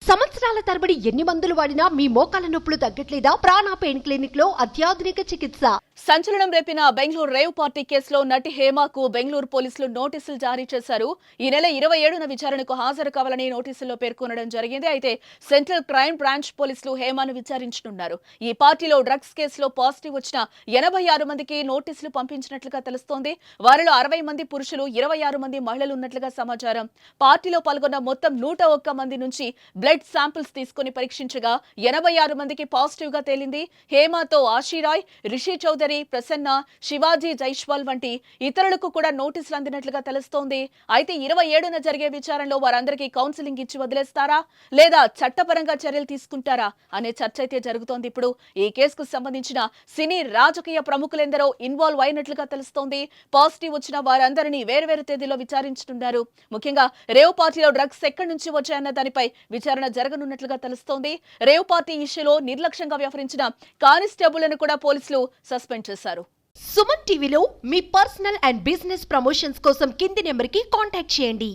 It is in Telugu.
సంవత్సరాల తరబడి ఎన్ని మందులు వాడినా మీ మోకాల నొప్పులు తగ్గట్లేదా? ప్రాణ పెయిన్ క్లినిక్ లో అత్యాధునిక చికిత్స. సంచలనం రేపిన బెంగళూరు రేవ్ పార్టీ కేసులో నటి హేమకు బెంగళూరు పోలీసులు నోటీసులు జారీ చేశారు. ఈ నెల 27న విచారణకు హాజరు కావాలని నోటీసుల్లో పేర్కొనడం జరిగింది. అయితే సెంట్రల్ క్రైమ్ బ్రాంచ్ పోలీసులు హేమను విచారించనున్నారు. ఈ పార్టీలో డ్రగ్స్ కేసులో పాజిటివ్ వచ్చిన 86 మందికి నోటీసులు పంపించినట్లుగా తెలుస్తోంది. వారిలో 60 మంది పురుషులు, 26 మంది మహిళలు ఉన్నట్లుగా సమాచారం. పార్టీలో పాల్గొన్న మొత్తం 101 మంది నుంచి బ్లడ్ శాంపిల్స్ తీసుకుని పరీక్షించగా 86 మందికి పాజిటివ్ గా తేలింది. హేమతో ఆశీరాయ్, రిషి చౌదరి, ప్రసన్న, శివాజీ జైస్వాల్ వంటి ఇతరులకు కూడా నోటీసులు అందినట్లుగా తెలుస్తోంది. అయితే 27న జరిగే విచారణలో వారందరికీ కౌన్సిలింగ్ ఇచ్చి వదిలేస్తారా లేదా చట్టపరంగా చర్యలు తీసుకుంటారా అనే చర్చ అయితే జరుగుతోంది. ఇప్పుడు ఈ కేసుకు సంబంధించిన సినీ రాజకీయ ప్రముఖులెందరో ఇన్వాల్వ్ అయినట్లుగా తెలుస్తోంది. పాజిటివ్ వచ్చిన వారందరినీ వేర్వేరు తేదీలో విచారించనున్నారు. ముఖ్యంగా రేవ్ పార్టీలో డ్రగ్స్ ఎక్కడి నుంచి వచ్చాయన్న దానిపై విచారణ జరగనున్నట్లుగా తెలుస్తోంది. రేవ్ పార్టీ ఇష్యూలో నిర్లక్ష్యంగా వ్యవహరించిన కానిస్టేబుల్ను కూడా పోలీసులు సస్పెండ్ చేశారు. సుమన్ టీవీలో మీ పర్సనల్ అండ్ బిజినెస్ ప్రమోషన్స్ కోసం కింది నెంబర్కి కాంటాక్ట్ చేయండి.